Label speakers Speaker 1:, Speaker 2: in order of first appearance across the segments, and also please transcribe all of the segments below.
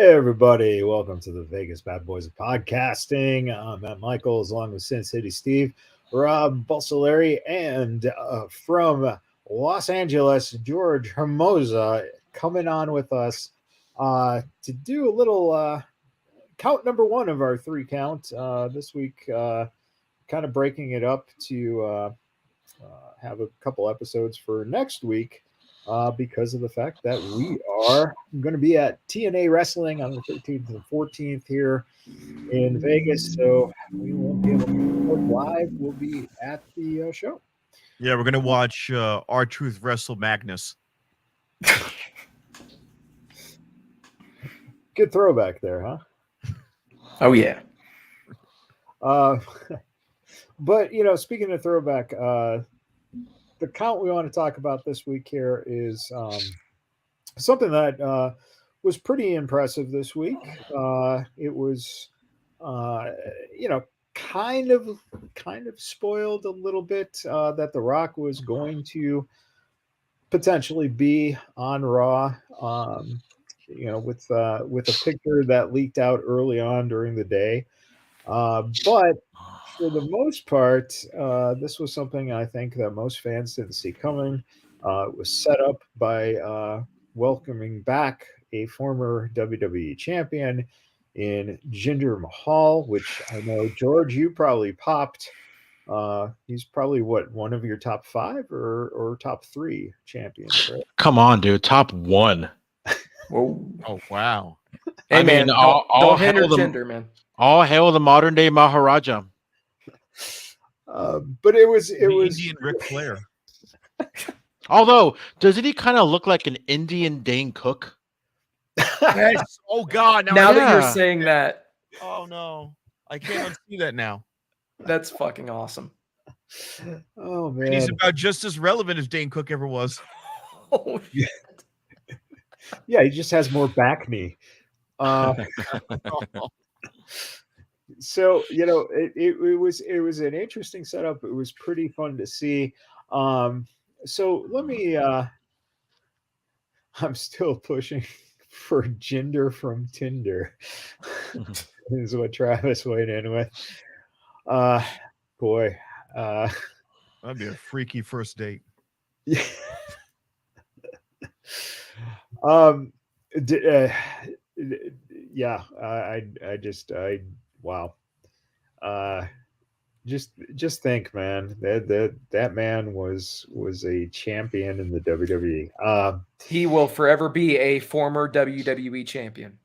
Speaker 1: Hey everybody, welcome to the Vegas Badboyz of Podcasting. I'm Matt Michaels along with Sin City Steve, Rob Bussolari, and from Los Angeles, George Hermosa coming on with us to do a little count number one of our three count this week, kind of breaking it up to have a couple episodes for next week because of the fact that we are going to be at TNA Wrestling on the 13th and 14th here in Vegas. So we won't be able to record live. We'll be at the show.
Speaker 2: Yeah, we're going to watch R-Truth wrestle Magnus.
Speaker 1: Good throwback there, huh?
Speaker 3: Oh, yeah.
Speaker 1: But, speaking of throwback, the count we want to talk about this week here is something that was pretty impressive this week. It was, kind of spoiled a little bit that The Rock was going to potentially be on Raw. With a picture that leaked out early on during the day, but for the most part, this was something I think that most fans didn't see coming. It was set up by welcoming back a former WWE champion in Jinder Mahal, which I know, George, you probably popped. He's probably one of your top five or top three champions, right?
Speaker 4: Come on, dude, top one.
Speaker 3: Whoa.
Speaker 2: Oh, wow.
Speaker 3: Hey, man, don't hinder Jinder, man.
Speaker 4: All hail the modern day Maharaja.
Speaker 1: But it was
Speaker 2: Indian Ric Flair.
Speaker 4: Although, doesn't he kind of look like an Indian Dane Cook?
Speaker 2: Yes. Oh God!
Speaker 3: Now that you're saying that,
Speaker 2: oh no, I can't unsee that now.
Speaker 3: That's fucking awesome.
Speaker 1: Oh man,
Speaker 2: And he's about just as relevant as Dane Cook ever was.
Speaker 3: Oh shit.
Speaker 1: Yeah, he just has more back knee. So it was an interesting setup. It was pretty fun to see. So let me. I'm still pushing for Jinder from Tinder. Is what Travis weighed in with. Boy,
Speaker 2: That'd be a freaky first date.
Speaker 1: Yeah. Yeah. Wow. Just think, man, that man was a champion in the WWE.
Speaker 3: He will forever be a former WWE champion.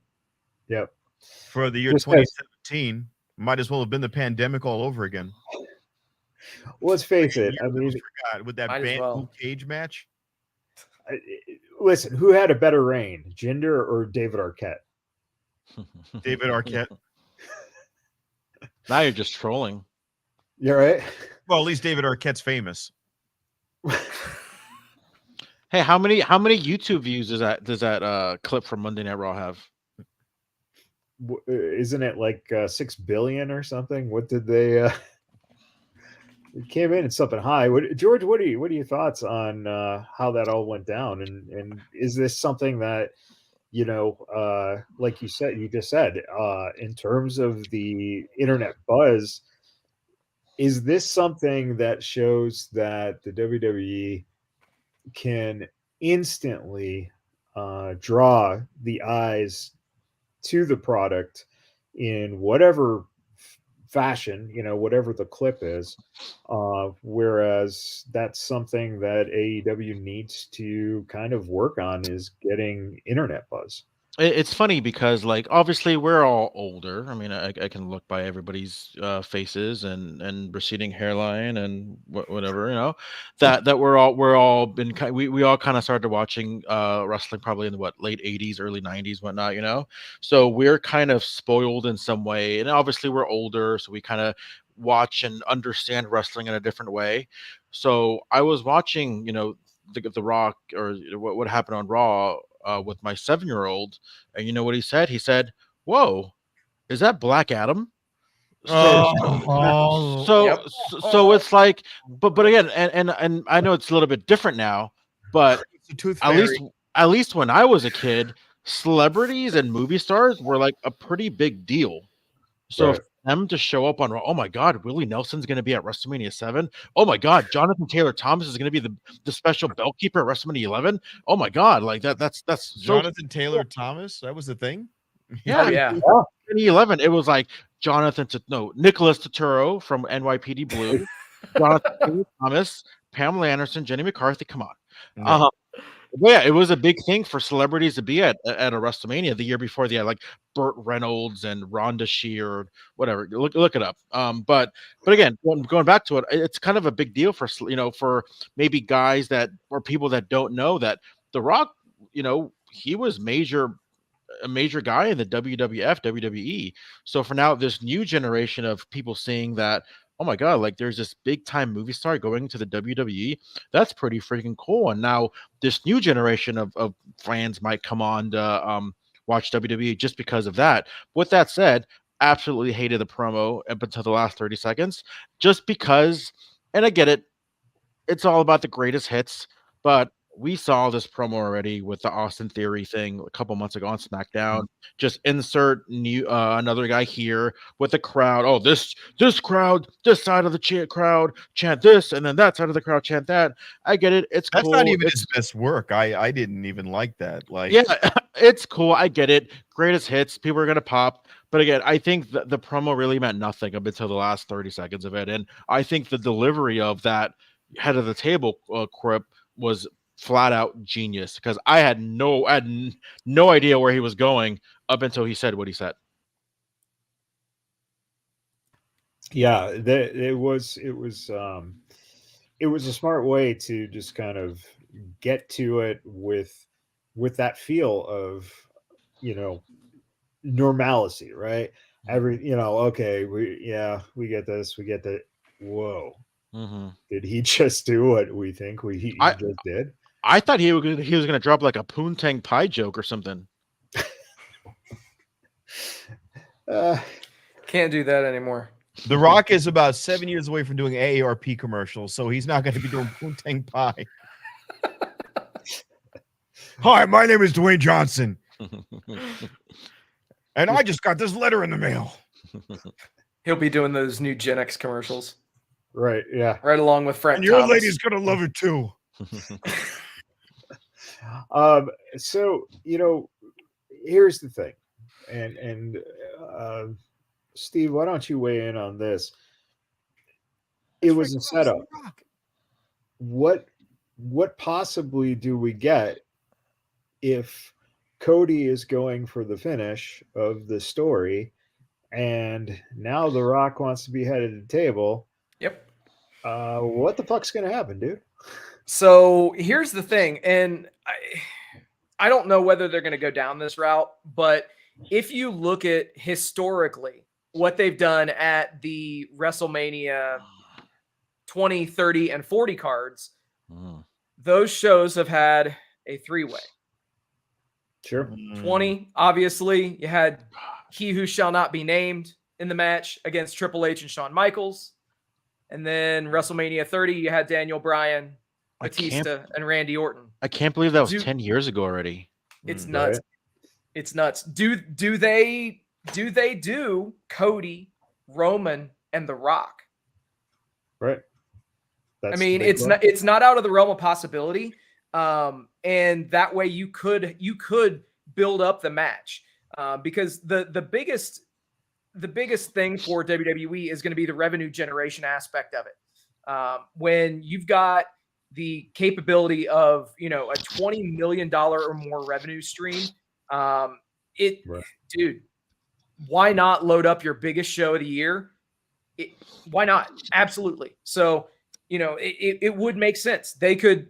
Speaker 1: Yep.
Speaker 2: For the year 2017, might as well have been the pandemic all over again.
Speaker 1: Let's face it. I mean,
Speaker 2: forgot with that bamboo cage match.
Speaker 1: Listen, who had a better reign, Jinder or David Arquette?
Speaker 2: David Arquette.
Speaker 4: Now you're just trolling.
Speaker 1: You're right.
Speaker 2: Well, at least David Arquette's famous.
Speaker 4: Hey, how many YouTube views does that clip from Monday Night Raw have?
Speaker 1: Isn't it like 6 billion or something? What did they? It came in at something high. George, what are your thoughts on how that all went down? And is this something that like you just said, in terms of the internet buzz, is this something that shows that the WWE can instantly draw the eyes to the product in whatever fashion, whatever the clip is, whereas that's something that AEW needs to kind of work on, is getting internet buzz?
Speaker 4: It's funny because, like, obviously we're all older. I mean, I can look by everybody's faces and receding hairline and whatever, that we're all been we all kind of started watching wrestling probably in the late 80s, early 90s, whatnot, so we're kind of spoiled in some way, and obviously we're older, so we kind of watch and understand wrestling in a different way. So I was watching, the Rock, or what happened on Raw with my 7-year-old, and you know what he said? He said, "Whoa, is that Black Adam?" So it's like, but again, and I know it's a little bit different now, but at least when I was a kid, celebrities and movie stars were like a pretty big deal. So
Speaker 1: Right.
Speaker 4: for them to show up on, oh my God, Willie Nelson's going to be at WrestleMania 7. Oh my God, Jonathan Taylor Thomas is going to be the special belt keeper at WrestleMania 11. Oh my God, like that's so
Speaker 2: Jonathan Taylor Thomas. That was the thing.
Speaker 4: yeah.
Speaker 3: Oh, yeah.
Speaker 4: 2011, it was like Nicholas Turturro from NYPD Blue, Jonathan Taylor Thomas, Pamela Anderson, Jenny McCarthy. Come on.
Speaker 2: Yeah.
Speaker 4: But yeah, it was a big thing for celebrities to be at a WrestleMania. The year before, they had like Burt Reynolds and Rhonda Shear, whatever. Look it up. But again, going back to it, it's kind of a big deal for for maybe guys that or people that don't know that The Rock, he was a major guy in the WWF, WWE. So for now, this new generation of people seeing that, oh my God, like there's this big time movie star going to the WWE. That's pretty freaking cool. And now this new generation of fans might come on to watch WWE just because of that. With that said, absolutely hated the promo up until the last 30 seconds, just because, and I get it, it's all about the greatest hits, but we saw this promo already with the Austin Theory thing a couple months ago on SmackDown. Just insert another guy here with the crowd. Oh, this crowd, this side of the crowd chant this, and then that side of the crowd chant that. I get it. It's
Speaker 2: That's
Speaker 4: cool.
Speaker 2: not even his best work. I didn't even like that. Like,
Speaker 4: yeah, it's cool. I get it. Greatest hits. People are gonna pop. But again, I think the promo really meant nothing up until the last 30 seconds of it, and I think the delivery of that head of the table quip was flat out genius, because I had no idea where he was going up until he said what he said.
Speaker 1: Yeah, it was a smart way to just kind of get to it with that feel of normalcy, right? Okay, we get this, we get that. Whoa.
Speaker 4: Mm-hmm.
Speaker 1: Did he just do what we think he just did?
Speaker 4: I thought he was going to drop like a Poontang Pie joke or something.
Speaker 3: Can't do that anymore.
Speaker 2: The Rock is about 7 years away from doing AARP commercials, so he's not going to be doing Poontang Pie. Hi, my name is Dwayne Johnson, and I just got this letter in the mail.
Speaker 3: He'll be doing those new Gen X commercials.
Speaker 1: Right, yeah.
Speaker 3: Right along with Frank
Speaker 2: And your
Speaker 3: Thomas.
Speaker 2: lady's going to love it too.
Speaker 1: So here's the thing, and Steve, why don't you weigh in on this? It was a setup. What possibly do we get if Cody is going for the finish of the story, and now The Rock wants to be head of the table?
Speaker 3: Yep.
Speaker 1: What the fuck's gonna happen, dude?
Speaker 3: So here's the thing, and I don't know whether they're going to go down this route, but if you look at historically what they've done at the WrestleMania 20, 30, and 40 cards, those shows have had a three-way.
Speaker 1: Sure.
Speaker 3: 20, obviously, you had He Who Shall Not Be Named in the match against Triple H and Shawn Michaels. And then WrestleMania 30, you had Daniel Bryan, Batista, and Randy Orton.
Speaker 4: I can't believe that was 10 years ago already.
Speaker 3: It's nuts. Right? It's nuts. Do they do Cody, Roman, and The Rock?
Speaker 1: Right.
Speaker 3: It's not out of the realm of possibility. And that way you could build up the match. Because the biggest thing for WWE is going to be the revenue generation aspect of it. When you've got the capability of, a $20 million or more revenue stream, dude, why not load up your biggest show of the year? Why not? Absolutely. So, it would make sense. They could,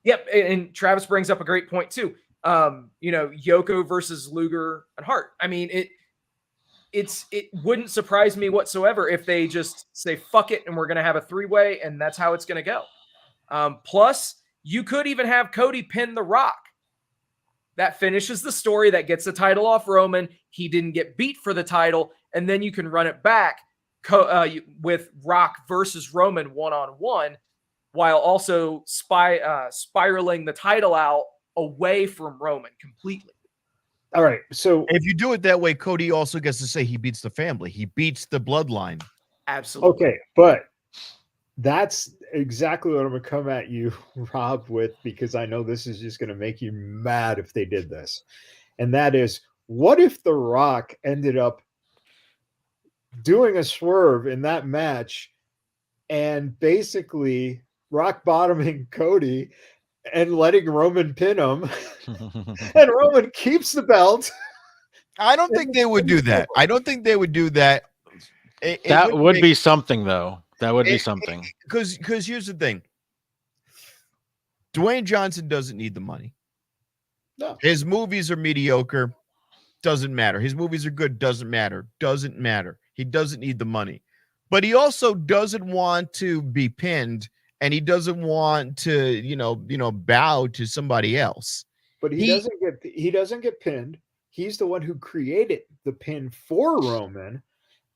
Speaker 3: yep. And Travis brings up a great point too. Yoko versus Luger and Hart. I mean, it wouldn't surprise me whatsoever if they just say, fuck it, and we're going to have a three-way, and that's how it's going to go. Plus, you could even have Cody pin The Rock. That finishes the story. That gets the title off Roman. He didn't get beat for the title, and then you can run it back with Rock versus Roman one-on-one, while also spiraling the title out away from Roman completely.
Speaker 1: All right. So
Speaker 2: If you do it that way, Cody also gets to say he beats the family. He beats the bloodline.
Speaker 3: Absolutely.
Speaker 1: okay, but that's exactly what I'm gonna come at you, Rob, with, because I know this is just gonna make you mad if they did this. And that is, what if The Rock ended up doing a swerve in that match and basically rock bottoming Cody and letting Roman pin him, and Roman keeps the belt?
Speaker 2: I don't think they would do that. I don't think they would do that.
Speaker 4: That would be something, though. That would be something.
Speaker 2: Because here's the thing. Dwayne Johnson doesn't need the money.
Speaker 1: No.
Speaker 2: His movies are mediocre. Doesn't matter. His movies are good. Doesn't matter. Doesn't matter. He doesn't need the money. But he also doesn't want to be pinned, and he doesn't want to, bow to somebody else.
Speaker 1: But he doesn't get pinned. He's the one who created the pin for Roman,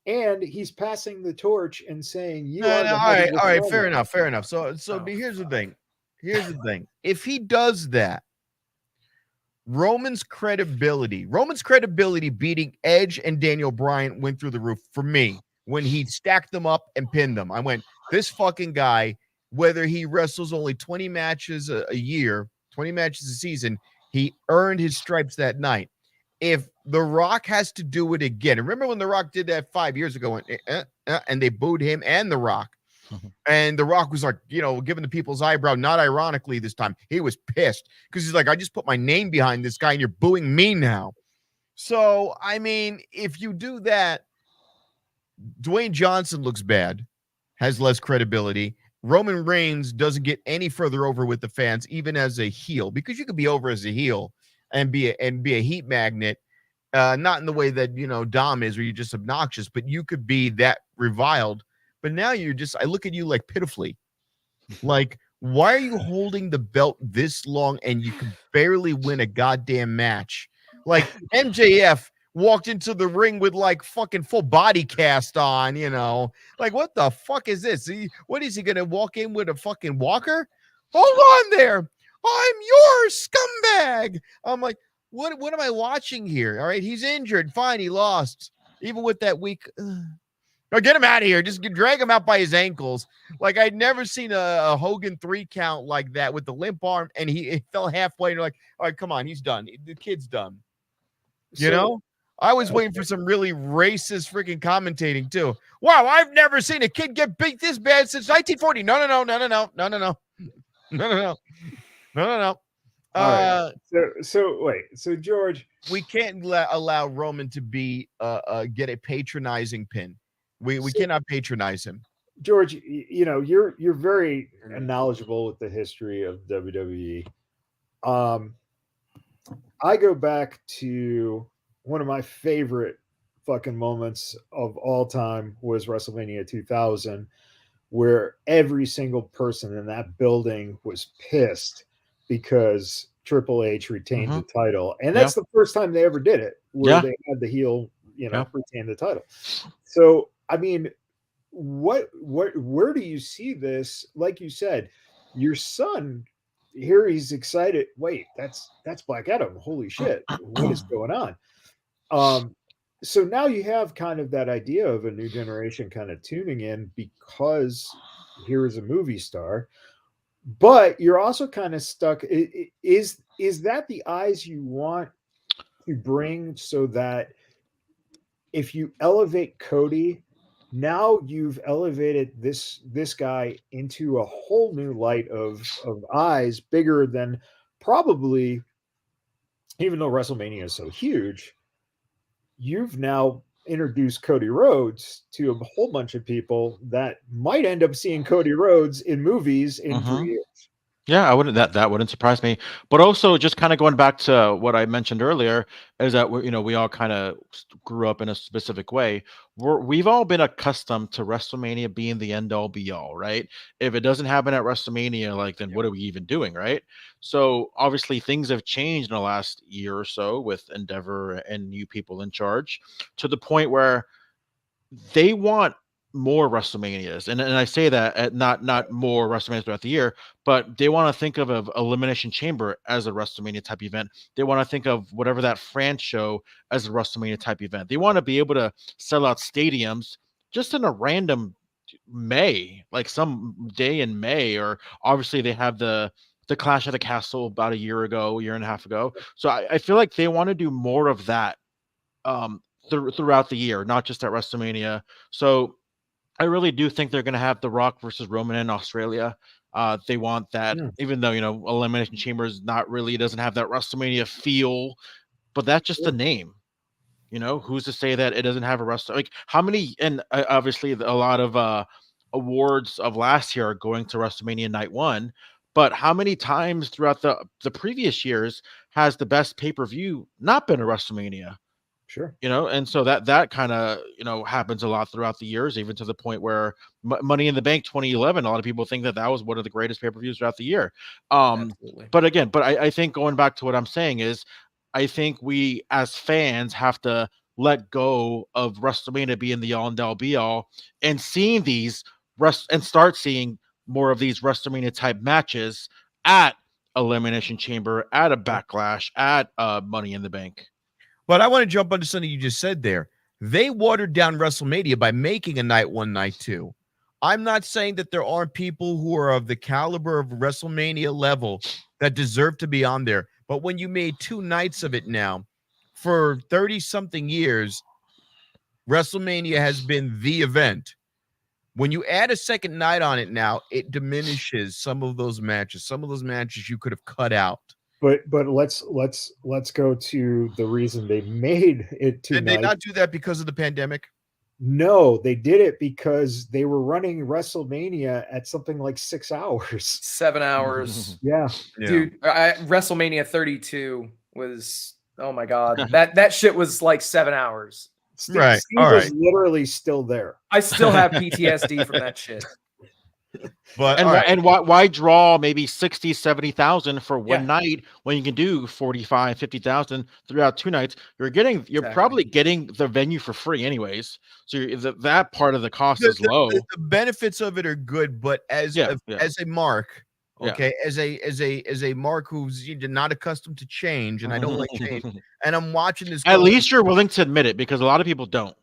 Speaker 1: and he's passing the torch and saying, "You are the
Speaker 2: all
Speaker 1: head
Speaker 2: right,
Speaker 1: of this
Speaker 2: all right,
Speaker 1: Roman."
Speaker 2: fair enough. So, but here's the thing. If he does that, Roman's credibility beating Edge and Daniel Bryan went through the roof for me when he stacked them up and pinned them. I went, this fucking guy, whether he wrestles only 20 matches a year, 20 matches a season, he earned his stripes that night. If The Rock has to do it again, remember when The Rock did that 5 years ago and they booed him and The Rock? And The Rock was like, giving the people's eyebrow, not ironically this time. He was pissed because he's like, I just put my name behind this guy and you're booing me now. So, I mean, if you do that, Dwayne Johnson looks bad, has less credibility. Roman Reigns doesn't get any further over with the fans, even as a heel, because you could be over as a heel and be a heat magnet. Not in the way that, Dom is, where you're just obnoxious, but you could be that reviled. But now I look at you like pitifully. Like, why are you holding the belt this long and you can barely win a goddamn match? Like, MJF walked into the ring with like fucking full body cast on, Like, what the fuck is this? What is he going to walk in with, a fucking walker? Hold on there. I'm your scumbag. I'm like, what am I watching here? All right, he's injured. Fine, he lost. Even with that weak... No, get him out of here. Just drag him out by his ankles. Like, I'd never seen a Hogan 3 count like that with the limp arm, and he fell halfway. And you're like, all right, come on, he's done. The kid's done. I was waiting for some really racist freaking commentating too. Wow, I've never seen a kid get beat this bad since 1940. No.
Speaker 1: All right. So wait. So George,
Speaker 2: we can't allow Roman to be get a patronizing pin. We cannot patronize him.
Speaker 1: George, you're very knowledgeable with the history of WWE. I go back to one of my favorite fucking moments of all time was WrestleMania 2000, where every single person in that building was pissed because Triple H retained the title. And that's the first time they ever did it, where they had the heel, retain the title. So, I mean, where do you see this? Like you said, your son here, he's excited. Wait, that's Black Adam. Holy shit. What is going on? So now you have kind of that idea of a new generation kind of tuning in because here is a movie star, but you're also kind of stuck. Is that the eyes you want to bring, so that if you elevate Cody, now you've elevated this guy into a whole new light of eyes, bigger than probably, even though WrestleMania is so huge, you've now introduced Cody Rhodes to a whole bunch of people that might end up seeing Cody Rhodes in movies in 3 years.
Speaker 4: Yeah, that wouldn't surprise me. But also, just kind of going back to what I mentioned earlier, is that we all kind of grew up in a specific way. We've all been accustomed to WrestleMania being the end all be all, right? If it doesn't happen at WrestleMania, like, then what are we even doing, right? So obviously things have changed in the last year or so with Endeavor and new people in charge, to the point where they want more WrestleManias, and I say that at not more WrestleManias throughout the year, but they want to think of Elimination Chamber as a WrestleMania type event. They want to think of whatever that France show as a WrestleMania type event. They want to be able to sell out stadiums just in a random May, like some day in May, or obviously they have the Clash of the Castle about a year and a half ago. So I feel like they want to do more of that throughout the year, not just at WrestleMania. So I really do think they're going to have The Rock versus Roman in Australia. They want that, even though Elimination Chamber is not really doesn't have that WrestleMania feel, but that's just the name. Who's to say that it doesn't have a wrestler? Like how many? And obviously, a lot of awards of last year are going to WrestleMania Night 1. But how many times throughout the previous years has the best pay-per-view not been a WrestleMania?
Speaker 1: Sure.
Speaker 4: And so that kind of happens a lot throughout the years, even to the point where Money in the Bank 2011, a lot of people think that was one of the greatest pay-per-views throughout the year. But again, I think going back to what I'm saying is, I think we as fans have to let go of WrestleMania being the all and all be all, and seeing these and start seeing more of these WrestleMania type matches at Elimination Chamber, at a Backlash, at Money in the Bank.
Speaker 2: But I want to jump onto something you just said there. They watered down WrestleMania by making a night 1, night 2. I'm not saying that there aren't people who are of the caliber of WrestleMania level that deserve to be on there. But when you made 2 nights of it now, for 30-something years, WrestleMania has been the event. When you add a second night on it now, it diminishes some of those matches. Some of those matches you could have cut out.
Speaker 1: But let's go to the reason they made it 2
Speaker 2: Did
Speaker 1: nights.
Speaker 2: they not do that because of the pandemic?
Speaker 1: No, they did it because they were running WrestleMania at something like 6 hours.
Speaker 3: 7 hours.
Speaker 1: Yeah.
Speaker 3: Dude, WrestleMania 32 was, oh my God. That shit was like 7 hours.
Speaker 1: Steve
Speaker 2: Right.
Speaker 1: was literally still there.
Speaker 3: I still have PTSD from that shit.
Speaker 2: But
Speaker 4: and why draw maybe 60, 70,000 for one night when you can do 45, 50,000 throughout 2 nights? You're probably getting the venue for free anyways. So that part of the cost is low.
Speaker 2: The benefits of it are good, but as a mark, okay, as a mark who's not accustomed to change, and I don't like change, and I'm watching this.
Speaker 4: At least you're willing to admit it, because a lot of people don't.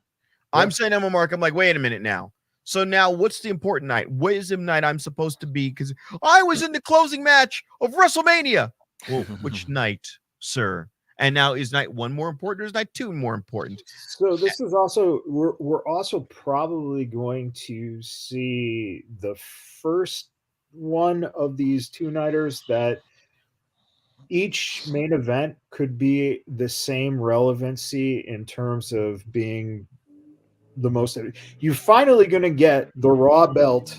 Speaker 2: I'm saying I'm a mark. I'm like, wait a minute now. So now what's the important night? What is the night I'm supposed to be? Because I was in the closing match of WrestleMania. Well, which night, sir? And now is night 1 more important, or is night 2 more important?
Speaker 1: So this is also, we're also probably going to see the first one of these 2-nighters that each main event could be the same relevancy in terms of being the most. You're finally going to get the Raw belt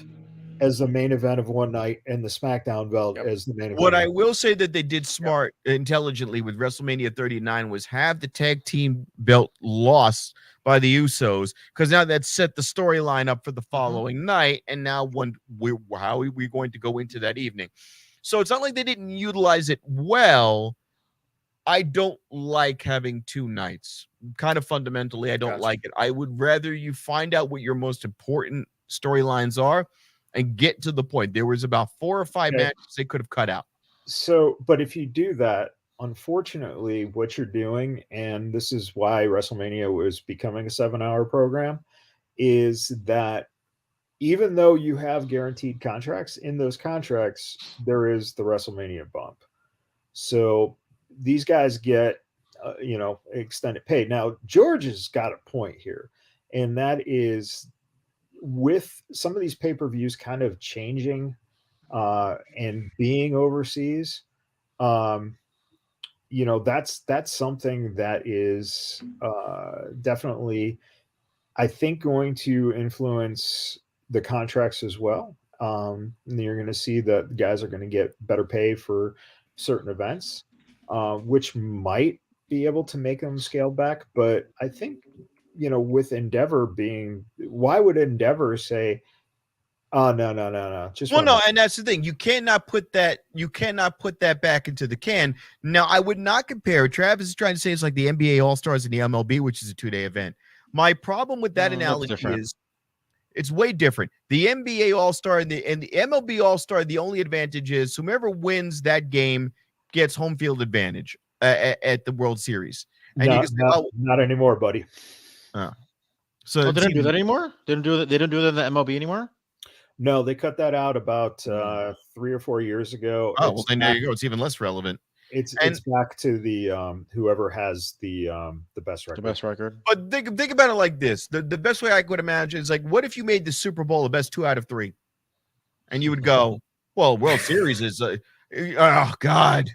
Speaker 1: as the main event of one night and the SmackDown belt as the main event.
Speaker 2: What I will say that they did smart intelligently with WrestleMania 39 was have the tag team belt lost by the Usos, because now that set the storyline up for the following night. And now how are we going to go into that evening? So it's not like they didn't utilize it well. I don't like having 2 nights. Kind of fundamentally, I don't like it. I would rather you find out what your most important storylines are and get to the point. There was about 4 or 5 matches they could have cut out.
Speaker 1: So, but if you do that, unfortunately, what you're doing, and this is why WrestleMania was becoming a 7-hour program, is that even though you have guaranteed contracts, in those contracts, there is the WrestleMania bump. So these guys get, extended pay. Now, George has got a point here, and that is with some of these pay-per-views kind of changing and being overseas, that's something that is definitely, I think, going to influence the contracts as well. And you're going to see that guys are going to get better pay for certain events, which might be able to make them scale back. But I think, with Endeavor being, why would Endeavor say, oh, no.
Speaker 2: And that's the thing. You cannot put that back into the can. Now, I would not compare. Travis is trying to say it's like the NBA All-Stars and the MLB, which is a 2-day event. My problem with that analogy It's way different. The NBA All-Star and the MLB All-Star, the only advantage is whomever wins that game gets home field advantage at the World Series. And you can say,
Speaker 1: not anymore, buddy.
Speaker 2: So
Speaker 4: they don't do that anymore? They don't do that. They don't do that in the MLB anymore?
Speaker 1: No, they cut that out about 3 or 4 years ago.
Speaker 2: Oh, well, then there you go. It's even less relevant.
Speaker 1: It's back to the whoever has the best record.
Speaker 4: The best record.
Speaker 2: But think about it like this: the best way I could imagine is like, what if you made the Super Bowl the best 2 out of 3, and you would go, well, World Series is, oh God,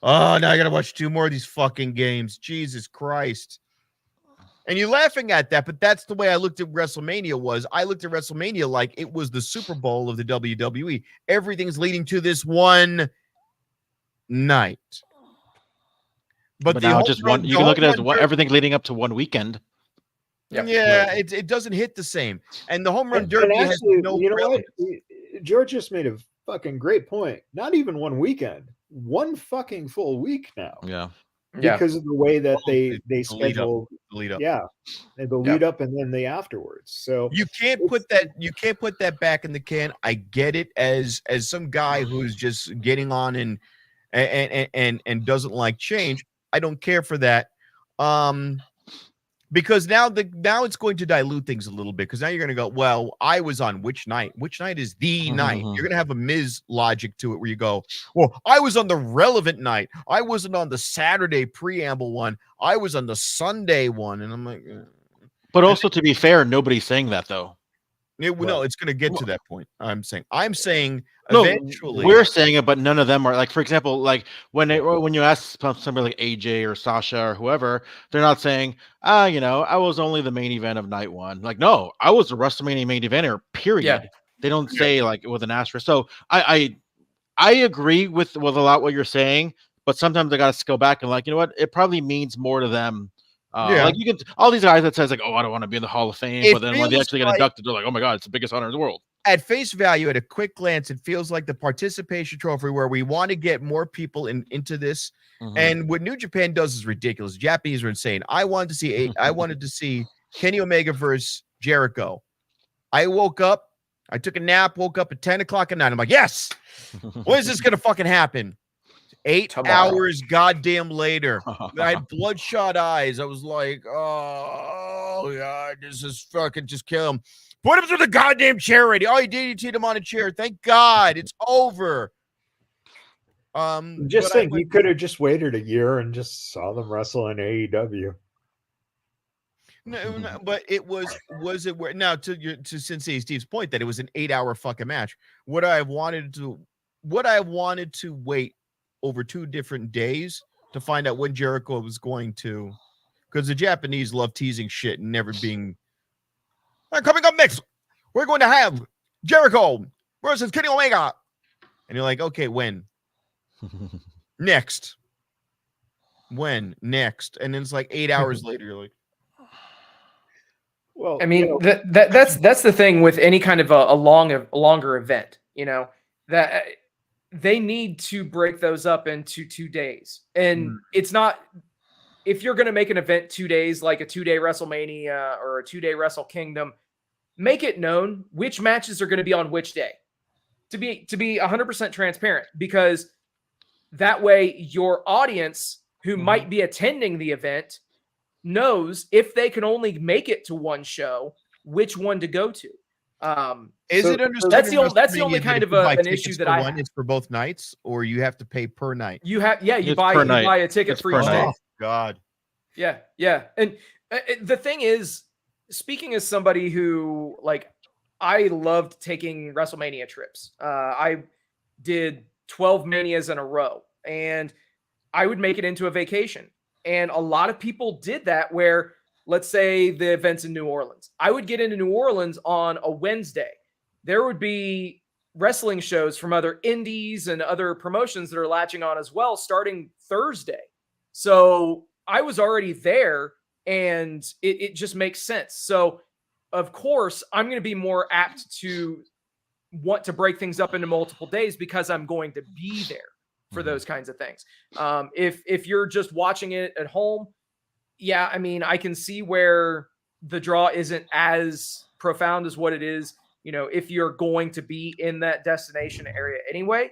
Speaker 2: oh now I gotta watch 2 more of these fucking games. Jesus Christ! And you're laughing at that, but that's the way I looked at WrestleMania. I looked at WrestleMania like it was the Super Bowl of the WWE. Everything's leading to this one night. But
Speaker 4: now just one. You can look at it as everything leading up to one weekend.
Speaker 2: Yeah, it doesn't hit the same. And the home run derby
Speaker 1: actually,
Speaker 2: has no
Speaker 1: what? George just made a fucking great point. Not even one weekend, one fucking full week now.
Speaker 4: Yeah.
Speaker 1: Because of the way that they schedule
Speaker 2: the lead up.
Speaker 1: Yeah. And the lead up and then the afterwards. So
Speaker 2: you can't put that back in the can. I get it as some guy who's just getting on and doesn't like change. I don't care for that. Because now it's going to dilute things a little bit, because now you're going to go, well, I was on which night? Which night is the night? You're going to have a Miz logic to it where you go, well, I was on the relevant night. I wasn't on the Saturday preamble one. I was on the Sunday one. And I'm like,
Speaker 4: but also, to be fair, nobody's saying that though.
Speaker 2: No, it's going to get to that point. I'm saying
Speaker 4: no,
Speaker 2: eventually
Speaker 4: we're saying it, but none of them are. Like, for example, like when you ask somebody like AJ or Sasha or whoever, they're not saying, I was only the main event of night 1. Like, no, I was the WrestleMania main eventer, period.
Speaker 3: Yeah.
Speaker 4: They don't say like with an asterisk. So I agree with a lot what you're saying, but sometimes I got to go back and like, you know what? It probably means more to them. Like you can all these guys that says like, oh, I don't want to be in the Hall of Fame, but then when they actually get inducted, they're like, oh my God, it's the biggest honor in the world.
Speaker 2: At face value, at a quick glance, it feels like the participation trophy where we want to get more people into this. And what New Japan does is ridiculous. The Japanese are insane. I wanted to see Kenny Omega versus Jericho. I woke up, I took a nap, woke up at 10 o'clock at night. I'm like, yes, when is this going to fucking happen? 8 hours goddamn later. I had bloodshot eyes. I was like, oh God, this is fucking just kill him. Put him through the goddamn chair already. Oh, he DDT'd him on a chair. Thank God. It's over.
Speaker 1: Just think, you could have just waited a year and just saw them wrestle in AEW.
Speaker 2: No, but it was it where now to Sensei Steve's point that it was an 8-hour fucking match. Would I have wanted to wait over 2 different days to find out when Jericho was going to, because the Japanese love teasing shit and never being. Coming up next, we're going to have Jericho versus Kenny Omega, and you're like, okay, when? Next. When? Next? And then it's like 8 hours later, you're like,
Speaker 1: well,
Speaker 3: I mean, that's the thing with any kind of a longer event, that they need to break those up into 2 days. And it's not, if you're going to make an event 2 days, like a 2-day WrestleMania or a 2-day Wrestle Kingdom, make it known which matches are going to be on which day, to be 100% transparent, because that way your audience who might be attending the event knows if they can only make it to one show, which one to go to.
Speaker 2: Is it understood?
Speaker 3: That's the only kind of an issue that I have.
Speaker 2: It's for both nights, or you have to pay per night.
Speaker 3: You buy a ticket for each day.
Speaker 2: Oh God.
Speaker 3: Yeah. And the thing is, speaking as somebody who, like, I loved taking WrestleMania trips. I did 12 Manias in a row, and I would make it into a vacation. And a lot of people did that where, let's say the event's in New Orleans. I would get into New Orleans on a Wednesday. There would be wrestling shows from other indies and other promotions that are latching on as well, starting Thursday. So I was already there, and it just makes sense. So, of course, I'm going to be more apt to want to break things up into multiple days because I'm going to be there for those kinds of things. If you're just watching it at home, yeah, I mean, I can see where the draw isn't as profound as what it is, if you're going to be in that destination area anyway.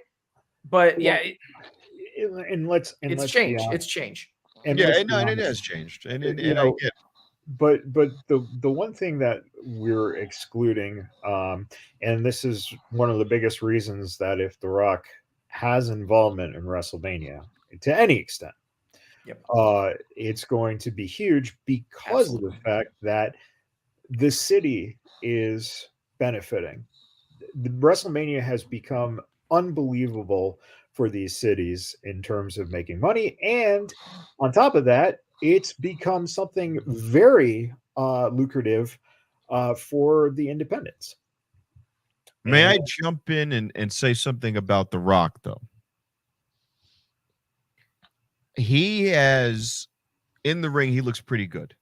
Speaker 3: But yeah, it's change. It's change.
Speaker 1: And
Speaker 2: yeah, and it has changed. And I get.
Speaker 1: But the one thing that we're excluding, and this is one of the biggest reasons that if The Rock has involvement in WrestleMania to any extent,
Speaker 3: Yep.
Speaker 1: It's going to be huge because of the fact that the city is benefiting. The WrestleMania has become unbelievable for these cities in terms of making money, and on top of that, it's become something very lucrative for the independents.
Speaker 2: May I jump in and say something about The Rock, though? He has, in the ring, he looks pretty good.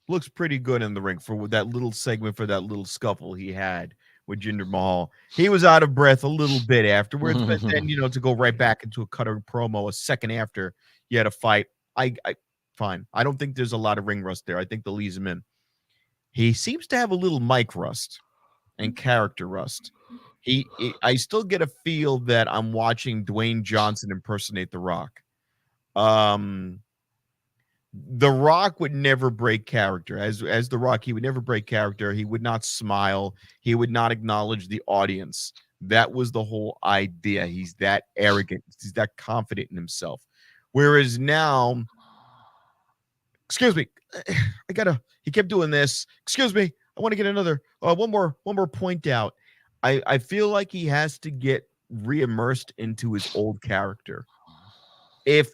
Speaker 2: Looks pretty good in the ring for that little segment, for that little scuffle he had with Jinder Mahal. He was out of breath a little bit afterwards, but then, to go right back into a cutter promo a second after you had a fight, I fine. I don't think there's a lot of ring rust there. I think they'll ease him in. He seems to have a little mic rust and character rust. I still get a feel that I'm watching Dwayne Johnson impersonate The Rock. The Rock would never break character. As The Rock, he would never break character. He would not smile. He would not acknowledge the audience. That was the whole idea. He's that arrogant. He's that confident in himself. Whereas now, excuse me, he kept doing this. Excuse me, I want to get another, one more point out. I feel like he has to get re-immersed into his old character. And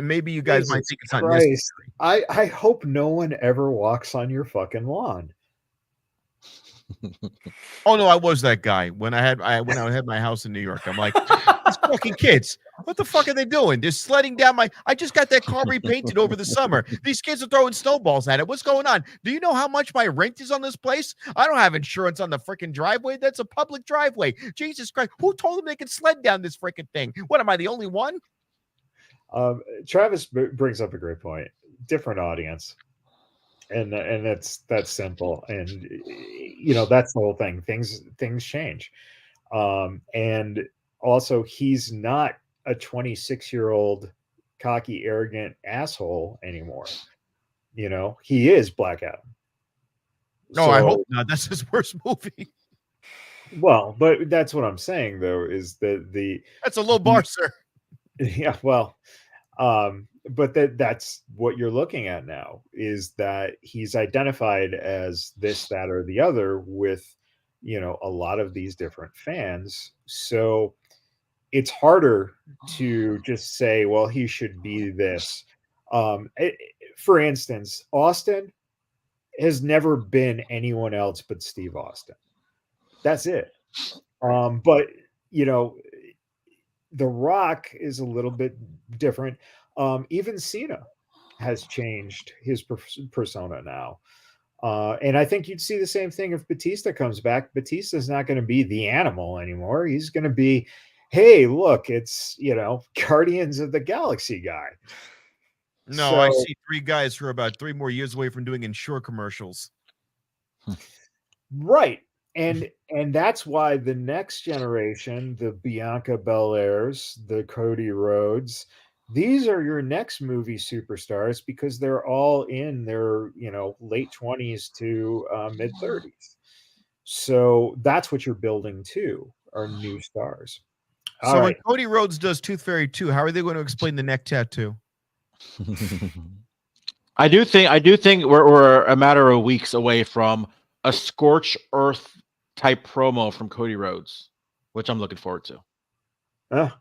Speaker 2: maybe you guys might think it's not necessary.
Speaker 1: I hope no one ever walks on your fucking lawn.
Speaker 2: Oh no, I was that guy when I had my house in New York. I'm like, these fucking kids, what the fuck are they doing? They're sledding down I just got that car repainted over the summer. These kids are throwing snowballs at it. What's going on? Do you know how much my rent is on this place? I don't have insurance on the freaking driveway. That's a public driveway. Jesus Christ, who told them they could sled down this freaking thing? What, am I the only one?
Speaker 1: Travis brings up a great point. Different audience, and that's simple. And that's the whole thing. Things change, and also he's not a 26-year-old cocky, arrogant asshole anymore. He is Black Adam.
Speaker 2: No, I hope not. That's his worst movie.
Speaker 1: Well, but that's what I'm saying, though, is that
Speaker 2: that's a low bar, sir.
Speaker 1: Yeah, well, but that's what you're looking at now, is that he's identified as this, that, or the other with, a lot of these different fans. So it's harder to just say, well, he should be this. For instance, Austin has never been anyone else but Steve Austin. That's it. But, The Rock is a little bit different. Even Cena has changed his persona now. And I think you'd see the same thing if Batista comes back. Batista's not going to be the animal anymore. He's going to be, hey, look, it's, Guardians of the Galaxy guy.
Speaker 2: No, so, I see three guys who are about 3 more years away from doing Ensure commercials.
Speaker 1: Right. And that's why the next generation, the Bianca Belairs, the Cody Rhodes, these are your next movie superstars, because they're all in their, late 20s to mid 30s. So that's what you're building to, are new stars.
Speaker 2: So when Cody Rhodes does Tooth Fairy 2, how are they going to explain the neck tattoo?
Speaker 4: I do think we're a matter of weeks away from a scorched earth type promo from Cody Rhodes, which I'm looking forward to.
Speaker 1: I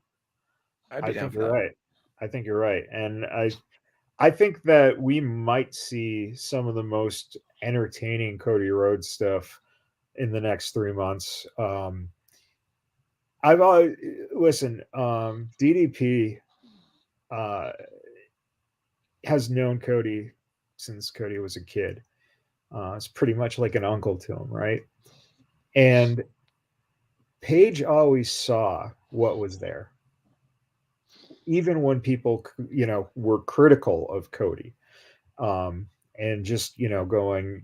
Speaker 1: think you're right. I think you're right. And I think that we might see some of the most entertaining Cody Rhodes stuff in the next 3 months. DDP has known Cody since Cody was a kid. It's pretty much like an uncle to him, right? And Paige always saw what was there, even when people, were critical of Cody, and just, going,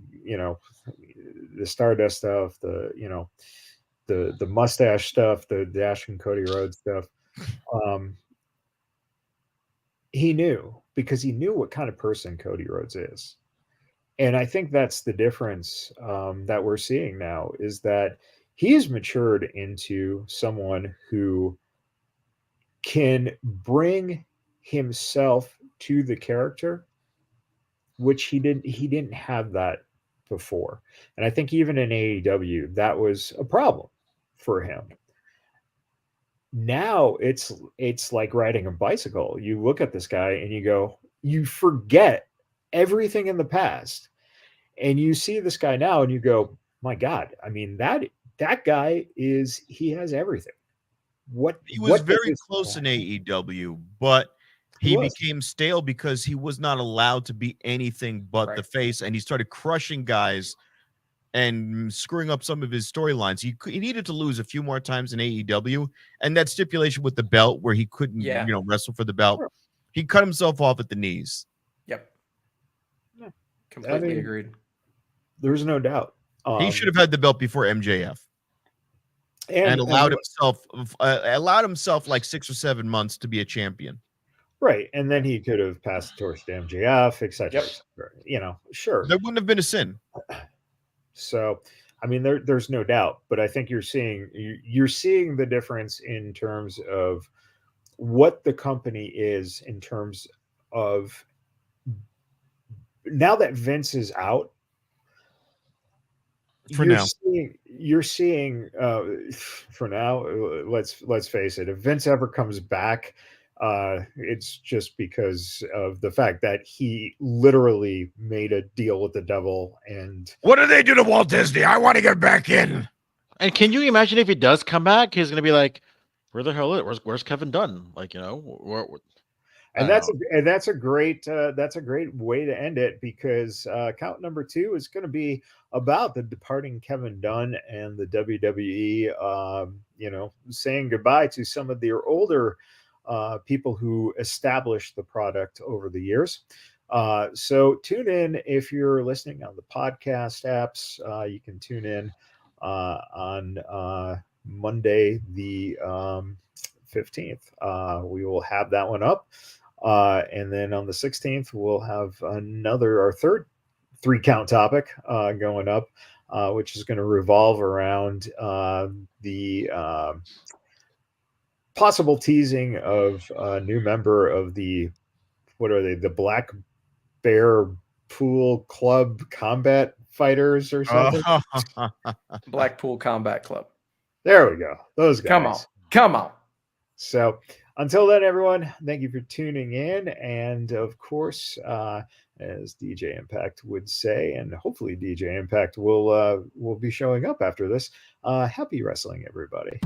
Speaker 1: the Stardust stuff, the the mustache stuff, the Dash and Cody Rhodes stuff. He knew, because he knew what kind of person Cody Rhodes is. And I think that's the difference that we're seeing now, is that he has matured into someone who can bring himself to the character, which he didn't have that before. And I think even in AEW, that was a problem for him. Now it's like riding a bicycle. You look at this guy and you go, you forget everything in the past, and you see this guy now and you go, my God, I mean, that guy he has everything.
Speaker 2: He was very close in AEW, but he became stale because he was not allowed to be anything but the face, and he started crushing guys and screwing up some of his storylines. He needed to lose a few more times in AEW, and that stipulation with the belt where he couldn't, wrestle for the belt, he cut himself off at the knees.
Speaker 3: Yep. Completely agreed.
Speaker 1: There's no doubt.
Speaker 2: He should have had the belt before MJF. And allowed himself like 6 or 7 months to be a champion.
Speaker 1: Right. And then he could have passed the torch to MJF, etc. Sure.
Speaker 2: There wouldn't have been a sin.
Speaker 1: So, I mean, there's no doubt, but I think you're seeing the difference in terms of what the company is, in terms of now that Vince is out. You're seeing for now, let's face it, if Vince ever comes back, it's just because of the fact that he literally made a deal with the devil. And
Speaker 2: what did they do to Walt Disney? I want to get back in.
Speaker 4: And can you imagine if he does come back, he's gonna be like, where the hell is where's Kevin Dunn? Like,
Speaker 1: that's a great way to end it, because count number 2 is going to be about the departing Kevin Dunn and the WWE, saying goodbye to some of their older people who established the product over the years. So tune in if you're listening on the podcast apps. You can tune in on Monday the 15th. We will have that one up. And then on the 16th, we'll have our third 3-count topic going up, which is going to revolve around the possible teasing of a new member of the Black Bear Pool Club Combat Fighters or something.
Speaker 3: Blackpool Combat Club.
Speaker 1: There we go. Those guys.
Speaker 3: Come on.
Speaker 1: So until then, everyone, thank you for tuning in. And of course, as DJ Impact would say, and hopefully DJ Impact will be showing up after this, happy wrestling, everybody.